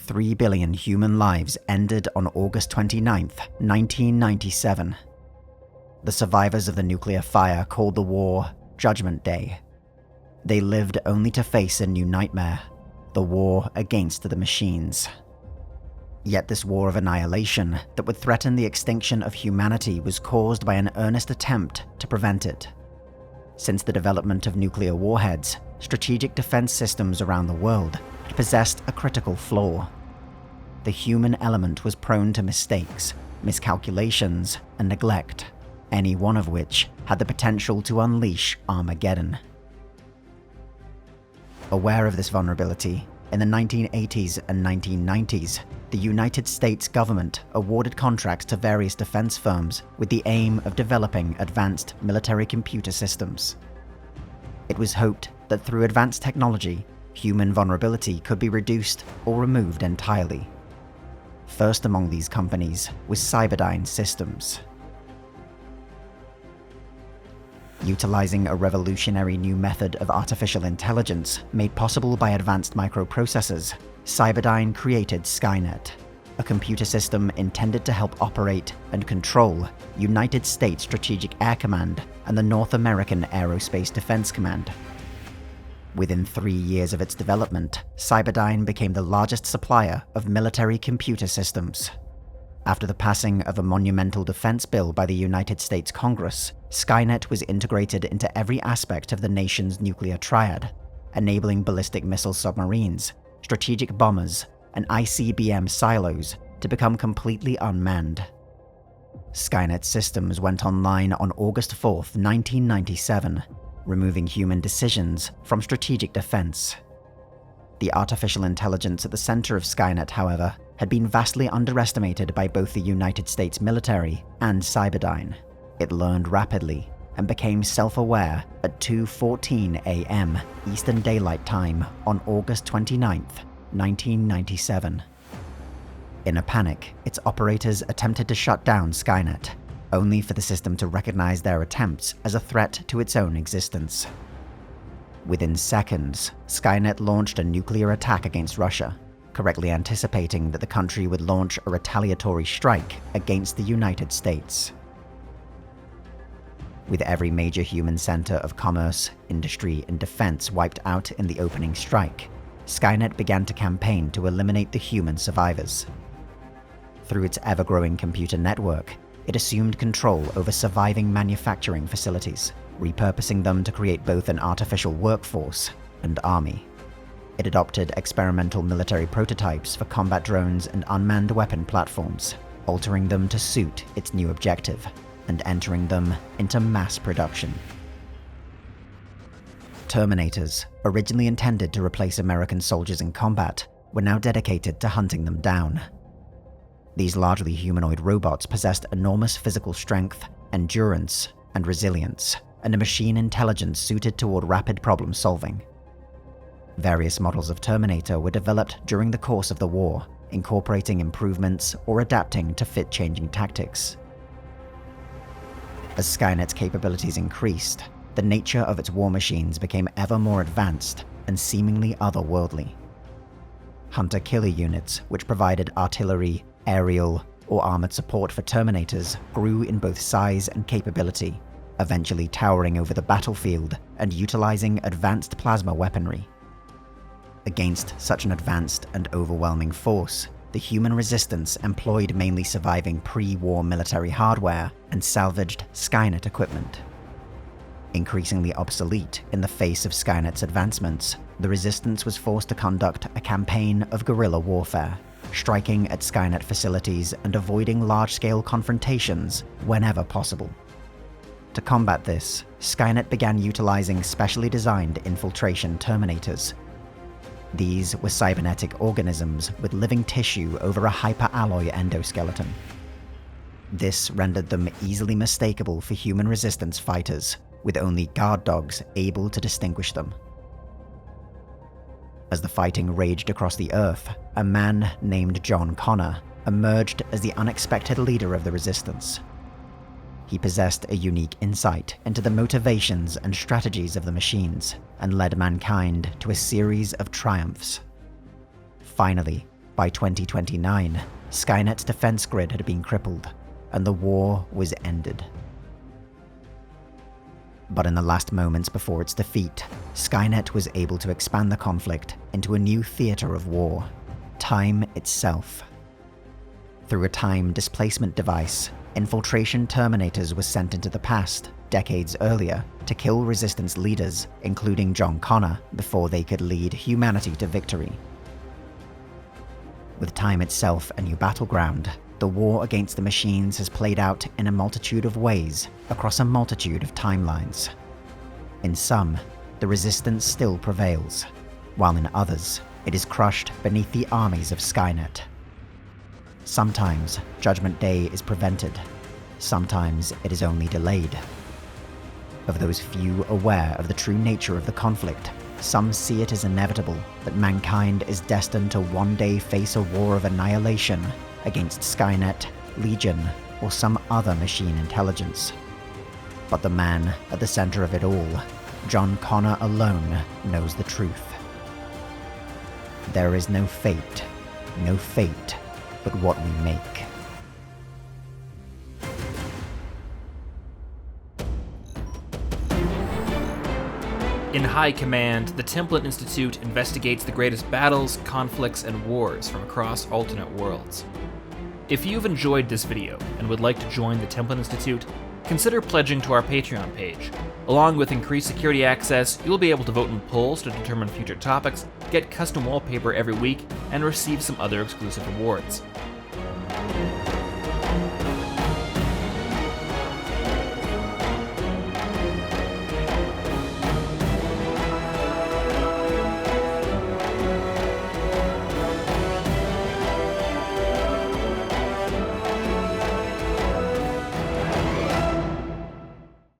3 billion human lives ended on August 29, 1997. The survivors of the nuclear fire called the war Judgment Day. They lived only to face a new nightmare, the war against the machines. Yet this war of annihilation that would threaten the extinction of humanity was caused by an earnest attempt to prevent it. Since the development of nuclear warheads, strategic defense systems around the world had possessed a critical flaw. The human element was prone to mistakes, miscalculations, and neglect, any one of which had the potential to unleash Armageddon. Aware of this vulnerability, in the 1980s and 1990s, the United States government awarded contracts to various defense firms with the aim of developing advanced military computer systems. It was hoped that through advanced technology, human vulnerability could be reduced or removed entirely. First among these companies was Cyberdyne Systems. Utilizing a revolutionary new method of artificial intelligence made possible by advanced microprocessors, Cyberdyne created Skynet, a computer system intended to help operate and control United States Strategic Air Command and the North American Aerospace Defense Command. Within 3 years of its development, Cyberdyne became the largest supplier of military computer systems. After the passing of a monumental defense bill by the United States Congress, Skynet was integrated into every aspect of the nation's nuclear triad, enabling ballistic missile submarines, strategic bombers, and ICBM silos to become completely unmanned. Skynet systems went online on August 4, 1997, removing human decisions from strategic defense. The artificial intelligence at the center of Skynet, however, had been vastly underestimated by both the United States military and Cyberdyne. It learned rapidly and became self-aware at 2:14 a.m. Eastern Daylight Time on August 29, 1997. In a panic, its operators attempted to shut down Skynet, only for the system to recognize their attempts as a threat to its own existence. Within seconds, Skynet launched a nuclear attack against Russia, correctly anticipating that the country would launch a retaliatory strike against the United States. With every major human center of commerce, industry, and defense wiped out in the opening strike, Skynet began to campaign to eliminate the human survivors. Through its ever-growing computer network, it assumed control over surviving manufacturing facilities, repurposing them to create both an artificial workforce and army. It adopted experimental military prototypes for combat drones and unmanned weapon platforms, altering them to suit its new objective, and entering them into mass production. Terminators, originally intended to replace American soldiers in combat, were now dedicated to hunting them down. These largely humanoid robots possessed enormous physical strength, endurance, and resilience, and a machine intelligence suited toward rapid problem solving. Various models of Terminator were developed during the course of the war, incorporating improvements or adapting to fit changing tactics. As Skynet's capabilities increased, the nature of its war machines became ever more advanced and seemingly otherworldly. Hunter-killer units, which provided artillery, aerial, or armored support for Terminators, grew in both size and capability, eventually towering over the battlefield and utilizing advanced plasma weaponry. Against such an advanced and overwhelming force, the human resistance employed mainly surviving pre-war military hardware and salvaged Skynet equipment. Increasingly obsolete in the face of Skynet's advancements, the resistance was forced to conduct a campaign of guerrilla warfare, striking at Skynet facilities and avoiding large-scale confrontations whenever possible. To combat this, Skynet began utilizing specially designed infiltration Terminators. These were cybernetic organisms with living tissue over a hyperalloy endoskeleton. This rendered them easily mistakable for human resistance fighters, with only guard dogs able to distinguish them. As the fighting raged across the Earth, a man named John Connor emerged as the unexpected leader of the resistance. He possessed a unique insight into the motivations and strategies of the machines, and led mankind to a series of triumphs. Finally, By 2029, Skynet's defense grid had been crippled, and the war was ended. But in the last moments before its defeat, Skynet was able to expand the conflict into a new theater of war, time itself. Through a time displacement device, infiltration Terminators were sent into the past, decades earlier, to kill Resistance leaders, including John Connor, before they could lead humanity to victory. With time itself a new battleground, the war against the machines has played out in a multitude of ways across a multitude of timelines. In some, the Resistance still prevails, while in others, it is crushed beneath the armies of Skynet. Sometimes, Judgment Day is prevented. Sometimes it is only delayed. Of those few aware of the true nature of the conflict, some see it as inevitable that mankind is destined to one day face a war of annihilation against Skynet, Legion, or some other machine intelligence. But the man at the center of it all, John Connor alone, knows the truth. There is no fate but what we make. In High Command, the Templin Institute investigates the greatest battles, conflicts, and wars from across alternate worlds. If you've enjoyed this video and would like to join the Templin Institute, consider pledging to our Patreon page. Along with increased security access, you'll be able to vote in polls to determine future topics, get custom wallpaper every week, and receive some other exclusive rewards.